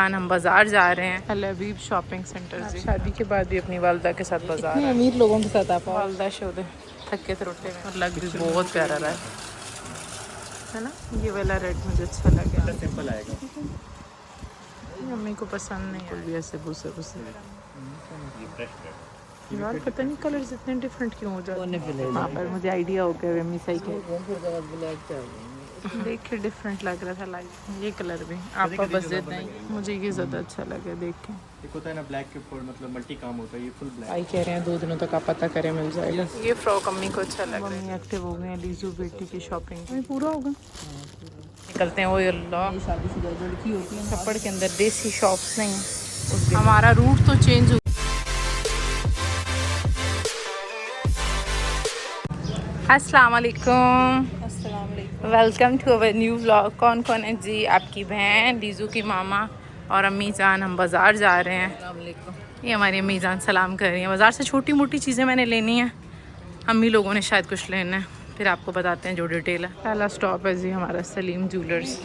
हम बाजार जा रहे हैं अल हबीब शॉपिंग सेंटर से। शादी के बाद भी अपनी वालदा के साथ बाजार है। अमीर लोगों के साथ आप वालदा शोदे थके थरोटे में और लग भी बहुत प्यारा रहा है ना। ये वाला रेड मुझे अच्छा लगा, सिंपल आएगा, मम्मी को पसंद नहीं है। भी ऐसे भूसे भूसे यार पता नहीं कलर्स इतने डिफरेंट क्यों हो जाते हैं। हाँ पर मुझे आइडिया हो गया मम्मी सही कह देख के डिफरेंट लग रहा था। लाइक ये कलर भी आपका बजट नहीं, मुझे ये ज़्यादा अच्छा लगा देख के। एक होता है ना ब्लैक के ऊपर मतलब मल्टी काम होता है, ये फुल ब्लैक। भाई कह रहे हैं 2 दिनों तक आप पता करें मिल जाएगा। ये फ्रॉक अम्मी को अच्छा लग रहा है। मम्मी एक्टिव हो गए हैं लीजू बेटी की शॉपिंग पूरा होगा। निकलते हैं वो अल्लाह शादीशुदा लड़की होती है कपड़ के अंदर देसी शॉप्स नहीं। हमारा रूट तो चेंज हो। अस्सलाम वालेकुम, welcome to our new vlog. कौन कौन है जी? आपकी बहन, लीजू की मामा और अम्मी जान। हम बाज़ार जा रहे हैं। ये हमारी अम्मी जान सलाम कर रही हैं। बाज़ार से छोटी मोटी चीज़ें मैंने लेनी है, अम्मी लोगों ने शायद कुछ लेना है, फिर आपको बताते हैं जो डिटेल है। पहला स्टॉप है जी हमारा सलीम ज्वेलर्स।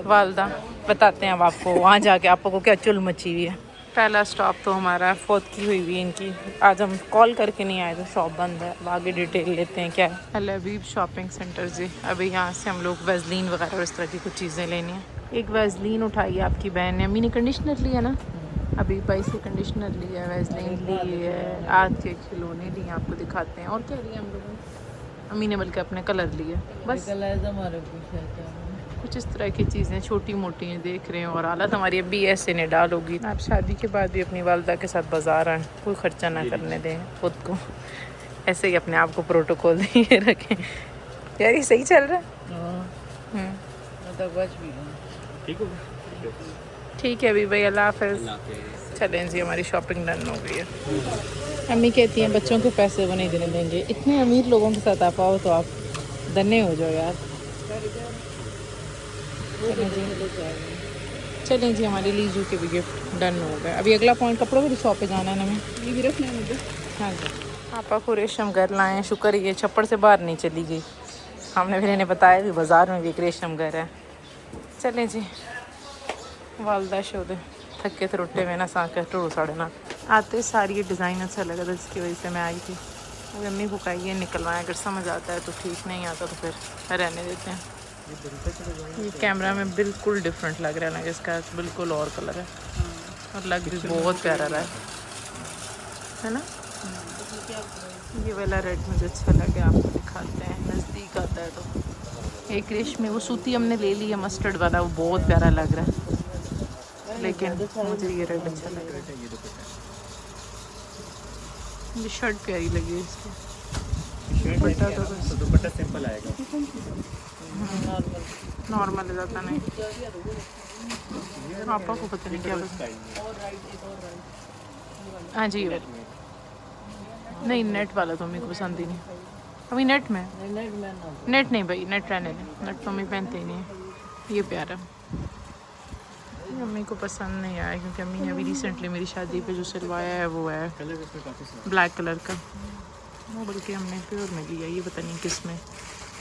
वालदा बताते हैं अब आपको, वहाँ जाके आपको क्या चुल मची हुई है। पहला स्टॉप तो हमारा फोत की हुई है इनकी। आज हम कॉल करके नहीं आए थे, शॉप बंद है। अब आगे डिटेल लेते हैं क्या है। अल हबीब शॉपिंग सेंटर जी। अभी यहाँ से हम लोग वैसलीन वगैरह और इस तरह की कुछ चीज़ें लेनी है। एक वैसलीन उठाई है आपकी बहन ने, अम्मी ने कंडीशनर लिया ना, अभी भाई से कंडीशनर लिया है, वैसलीन ली है, आज के खिलौने लिए आपको दिखाते हैं। और क्या लिया हम लोगों ने? अम्मी ने बल्कि अपने कलर लिए बस। कुछ इस तरह की चीज़ें छोटी मोटी हैं देख रहे हैं। और हालत हमारी अभी ऐसे ने डाल होगी। आप शादी के बाद भी अपनी वालदा के साथ बाजार आएँ, कोई ख़र्चा ना करने दें खुद को, ऐसे ही अपने आप को प्रोटोकॉल दिए रखें। यार ये सही चल रहा है। ठीक है अभी भाई, अल्लाह हाफ़िज़। चलें जी, हमारी शॉपिंग डन हो गई है। अम्मी कहती हैं बच्चों के पैसे वो नहीं देने देंगे। इतने अमीर लोगों के साथ आप आओ तो आप धन्य हो जाओ यार। चलें जी, हमारे लीजू के भी गिफ्ट डन हो गए। अभी अगला पॉइंट कपड़ों की शॉप पे जाना है ना। हमें ये भी रखना है मुझे। हाँ जी, पापा को रेशम घर लाए, शुक्र ये छप्पड़ से बाहर नहीं चली गई। हमने फिर इन्हें बताया भी बाज़ार में भी एक रेशम घर है। चलें जी, वालदा शोदे थके थरोटे में ना सा टोड़ो साढ़े ना आते सारी ये डिज़ाइन अच्छा लगा था, जिसकी वजह से मैं आई थी। वो अम्मी को कहिए निकलवाएं, अगर समझ आता है तो ठीक, नहीं आता तो फिर रहने देते हैं। ये कैमरा में बिल्कुल डिफरेंट लग रहा है ना, इसका बिल्कुल और कलर है और लग भी बहुत प्यारा रहा है ना। ये वाला रेड मुझे अच्छा लगा, आपको दिखाते हैं नज़दीक आता है तो। एक रेशमी वो सूती हमने ले ली है मस्टर्ड वाला, वो बहुत प्यारा लग रहा है, लेकिन मुझे ये रेड अच्छा लग रहा है। ये शर्ट प्यारी लगी है इसकी। दुपट्टा सिंपल आएगा, नॉर्मल ज़्यादा नहीं। पापा को पता नहीं क्या पसंद। हाँ जी नहीं, नेट वाला तो मेरे को पसंद ही नहीं। अभी नेट में नेट नहीं भाई, नेट रहने दें, नेट तो मैं पहनते ही नहीं है। ये प्यारा अम्मी को पसंद नहीं आया, क्योंकि अम्मी ने अभी रिसेंटली मेरी शादी पे जो सिलवाया है वो है ब्लैक कलर का, वो बल्कि हमने प्योर में लिया। ये पता नहीं किस में,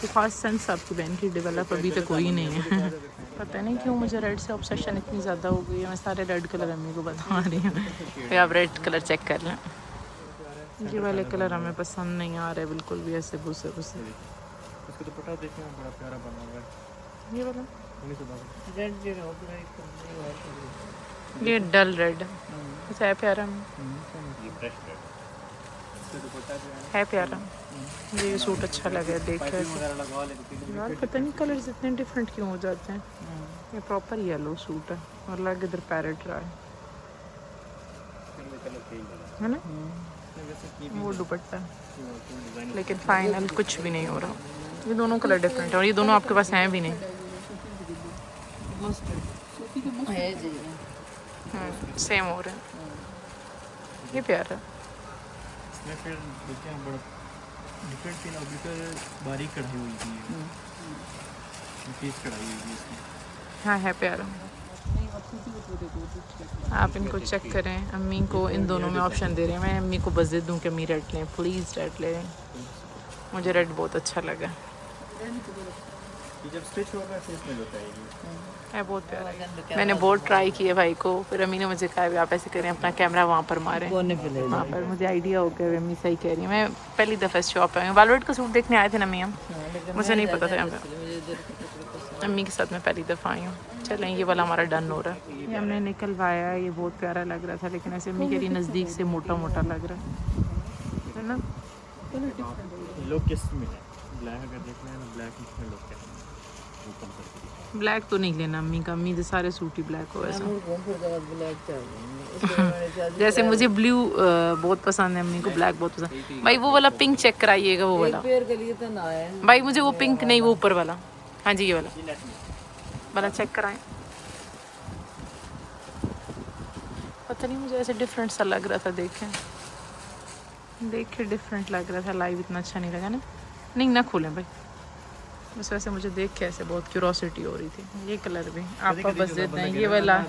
तो खास सेंस आपकी बहन की डेवलप अभी तक कोई नहीं है। पता नहीं क्यों मुझे रेड से ऑब्सेशन इतनी ज़्यादा हो गई है। मैं सारे रेड कलर अम्मी को बता रही हूँ, फिर आप रेड कलर चेक कर लें। ये वाले कलर हमें पसंद नहीं आ रहे बिल्कुल भी, ऐसे भूसे भूसे। ये वाला ये डल रेड अच्छा है, प्यारा है, प्यारा। ये सूट अच्छा लगा देख कर यार। पता नहीं कलर्स इतने डिफरेंट क्यों हो जाते हैं। ये प्रॉपर येलो सूट है और लग इधर पैरेट रहा है ना। वो दुपट्टा, लेकिन फाइनल कुछ भी नहीं हो रहा। ये दोनों कलर डिफरेंट है और ये दोनों आपके पास हैं भी नहीं। सेम हो रहा है। ये प्यारा फिर बारीक कढ़ाई हुई थी, कढ़ाई हुई थी। हाँ है प्यारा। आप इनको चेक करें। अम्मी को इन दोनों में ऑप्शन दे रहे हैं। मैं अम्मी को बस दे दूँ कि अम्मी रेड लें, प्लीज़ रेड लें। मुझे रेड बहुत अच्छा लगा। जब स्टिच होगा फिर इसमें लुक आएगी। है बहुत प्यारा है। मैंने बहुत ट्राई किया भाई को, फिर अम्मी ने मुझे कहा आप ऐसे करें अपना कैमरा वहाँ पर मारें, वहाँ पर मुझे आइडिया हो गया अम्मी सही कह रही है। मैं पहली दफ़ा शॉप आई हूँ, वेलवेट का सूट देखने आए थे ना अम्मी हम, मुझे नहीं पता था यहाँ पे, अम्मी के साथ मैं पहली दफ़ा आई हूँ। चलें ये वाला हमारा डन हो रहा है, ये हमने निकलवाया, ये बहुत प्यारा लग रहा था लेकिन ऐसे अम्मी कह रही नज़दीक से मोटा मोटा लग रहा है ना। लुक किस में है? ब्लैक अगर देखना है ना, ब्लैक इसमें लुक है। ब्लैक तो नहीं लेना अम्मी का, अम्मी के सारे सूट ही ब्लैक हो ऐसा। जैसे मुझे ब्लू बहुत पसंद है, अम्मी को ब्लैक बहुत पसंद। भाई वो वाला पिंक चेक कराइएगा, वो वाला भाई, मुझे वो पिंक नहीं, वो ऊपर वाला, हाँ जी ये वाला चेक कराएं। पता नहीं मुझे ऐसे डिफरेंट सा लग रहा था, देख के डिफरेंट लग रहा था, लाइव इतना अच्छा नहीं लगा ना। नहीं ना खोलें भाई, बस वैसे मुझे देख के ऐसे बहुत क्यूरोसिटी हो रही थी। ये कलर भी आपका बस देते हैं, ये वाला,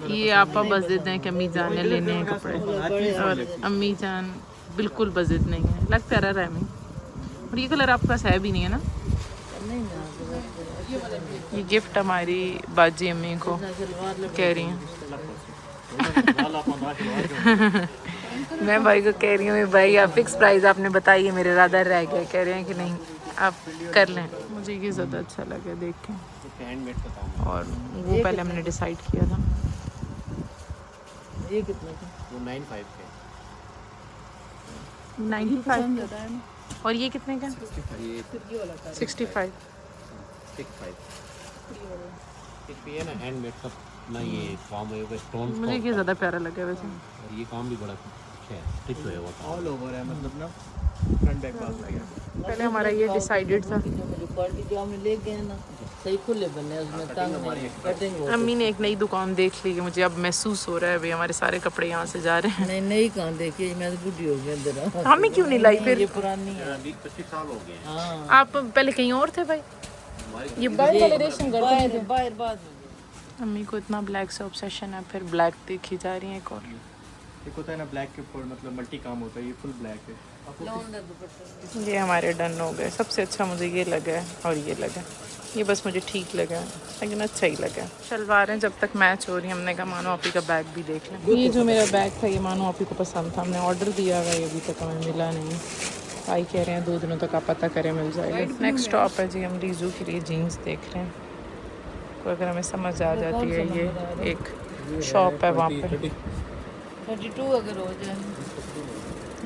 ये आपा बस देते हैं कि अम्मी जान ने लेने हैं कपड़े, और अम्मी जान बिल्कुल बस देते नहीं है। लग प्यारा रहा है अम्मी, और ये कलर आपके पास है भी नहीं है ना। ये गिफ्ट हमारी बाजी अम्मी को कह रही हैं। मैं भाई को कह रही हूँ भाई आप फिक्स प्राइस आपने बताई है, मेरे इरादा रह गए, कह रहे हैं कि नहीं आप कर लें। मुझे ये ज़्यादा अच्छा लगा देख के, और वो पहले हमने डिसाइड किया था। ये कितने का? वो 95 और ये कितने का? 65 ये काम है स्टोन, मुझे ये ज़्यादा प्यारा लगा वैसे, और ये काम भी बड़ा अच्छा है, स्टिच हुआ है ऑल ओवर है, मतलब ना फ्रंट बैक पास लगे। पहले हमारा ये डिसाइडेड था। जो हमने ले गए ना सही खुले बने, उसमें तंग नहीं, कटिंग हो। अम्मी ने एक नई दुकान देख ली, मुझे अब महसूस हो रहा है भाई हमारे सारे कपड़े यहाँ से जा रहे हैं। नहीं नई कहाँ देखी, मैं तो बुढ़ी हो गई अंदर। हमें क्यों नहीं लाई फिर? ये पुरानी है। 25 साल हो गए। हाँ आप पहले कहीं और थे भाई, ये बाहर वाले रेशम करते थे। बाहर बाद अम्मी को इतना ब्लैक से ऑब्सेशन है, फिर ब्लैक देखी जा रही है एक और। एक होता है ना ब्लैक के ऊपर मतलब मल्टी काम होता है, ये फुल ब्लैक है। ये हमारे डन हो गए। सबसे अच्छा मुझे ये लगा है और ये लगा, ये बस मुझे ठीक लगा है, लेकिन अच्छा ही लगा। शलवारें जब तक मैच हो रही, हमने कहा मानो आपी का बैग भी देख लें। ये जो मेरा बैग था ये मानो आपी को पसंद था, हमने ऑर्डर दिया हुआ, ये अभी तक हमें मिला नहीं। भाई कह रहे हैं 2 दिनों तक आप पता करें मिल जाएगा। नेक्स्ट स्टॉप है जी, हम लीजू के लिए जीन्स देख रहे हैं, तो अगर हमें समझ आ जाती है ये एक शॉप है वहाँ पे। 32 अगर हो जाए।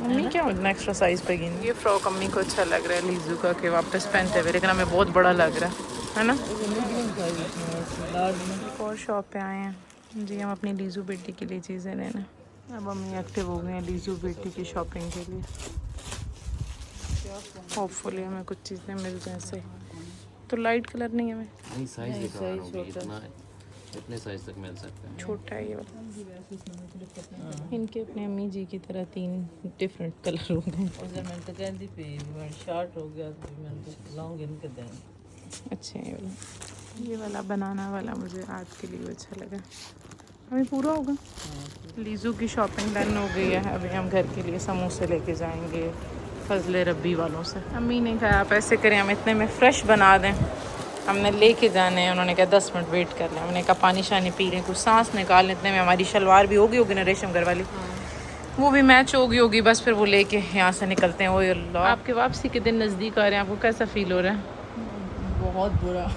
मम्मी क्या उतना एक्स्ट्रा साइज पे गिन। ये फ्रॉक अम्मी को अच्छा लग रहा है लीजू का, कि वापस पहनते हुए, लेकिन हमें बहुत बड़ा लग रहा है ना। एक और शॉप पे आए हैं जी हम अपनी लीजू बेटी के लिए चीज़ें लेने। अब अम्मी एक्टिव हो गए हैं लीजू बेटी की शॉपिंग के लिए। होपफुली हमें कुछ चीज़ें मिल जाए से। तो लाइट कलर नहीं है हमें, नहीं साइज दिखा रहा हूँ, इतना इतने साइज तक मिल सकता है। छोटा है ये वाला। इनके अपने अम्मी जी की तरह 3 डिफरेंट कलर हो गए। उसे मैं तो कहती पे मैं शॉर्ट हो गया तो मैं तो लॉन्ग इनके दें। अच्छा ये वाला बनाना वाला मुझे आज के लिए अच्छा लगा। हमें पूरा होगा। लीजू की शॉपिंग डन हो गई है। अभी हम घर के लिए समोसे लेके जाएंगे फजले रब्बी वालों से। अम्मी ने कहा आप ऐसे करें हम इतने में फ़्रेश बना दें, हमने लेके जाने हैं। उन्होंने कहा 10 मिनट वेट कर लें। हमने कहा पानी शानी पी लें, कुछ सांस निकाल लें। इतने में हमारी शलवार भी होगी ना रेशम घर वाली, वो भी मैच होगी। बस फिर वो लेके यहाँ से निकलते हैं। वो अल्लाह, आपके वापसी के दिन नज़दीक आ रहे हैं, आपको कैसा फील हो रहा है? बहुत बुरा।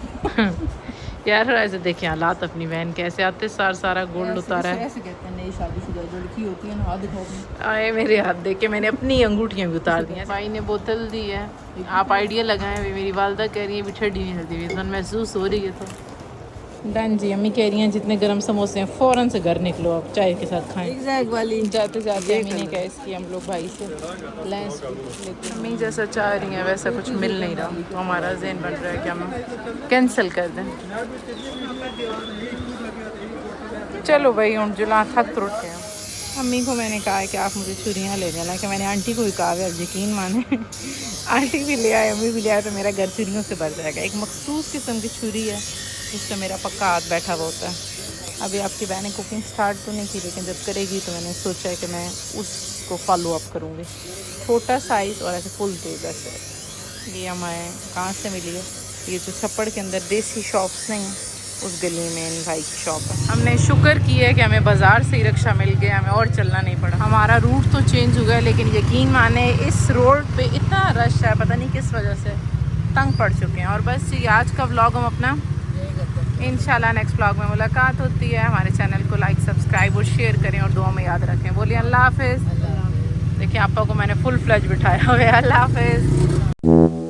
यार ऐसे देखें हालात अपनी बहन कैसे आते सारा गोल्ड उतारा है। ऐसे कहते हैं नई शादीशुदा लड़की होती है ना, हाथ दिखाओ। आए मेरे हाथ देख के मैंने अपनी अंगूठियाँ भी उतार दी हैं। भाई ने बोतल दी है, आप आइडिया लगाएं। मेरी वालदा कह रही है भी ठंडी नहीं चलती हुई, महसूस हो रही है। तो डन जी, अम्मी कह रही हैं जितने गर्म समोसे हैं फ़ौरन से घर निकलो, आप चाय के साथ खाएं। एग्जैक्ट वाली जाते जाते अम्मी ने कहा इसकी हम लोग भाई से लेंस लेते। अम्मी जैसा चाह रही हैं वैसा कुछ मिल नहीं रहा, तो हमारा ज़हन बन रहा है कि हम कैंसिल कर दें। चलो भाई हम जुला थक उठे हैं। अम्मी को मैंने कहा है कि आप मुझे छुरियाँ ले जाना, कि मैंने आंटी को भी कहा है, यकीन माने आंटी भी ले आए, अम्मी भी ले आए, तो मेरा घर छुरियों से भर जाएगा। एक मखसूस किस्म की छुरी है जिससे मेरा पक्का हाथ बैठा हुआ होता है। अभी आपकी बहन ने कुकिंग स्टार्ट तो नहीं की, लेकिन जब करेगी तो मैंने सोचा है कि मैं उसको फॉलो अप करूँगी। छोटा साइज़ और ऐसे फुल तेज ऐसे ये हमें कहाँ से मिली है? ये जो छप्पड़ के अंदर देसी शॉप्स नहीं हैं, उस गली में इन भाई की शॉप है। हमने शुक्र किया है कि हमें बाज़ार से ही रिक्शा मिल गया, हमें और चलना नहीं पड़ा। हमारा रूट तो चेंज हो गया, लेकिन यकीन माने इस रोड पे इतना रश है, पता नहीं किस वजह से तंग पड़ चुके हैं। और बस जी आज का व्लॉग हम अपना इंशाल्लाह नेक्स्ट व्लॉग में मुलाकात होती है। हमारे चैनल को लाइक सब्सक्राइब और शेयर करें और दुआ में याद रखें। बोलिए अल्लाह हाफिज़। देखिए आपा को मैंने फुल फ्लैज बिठाया हुआ है। अल्लाह हाफिज़।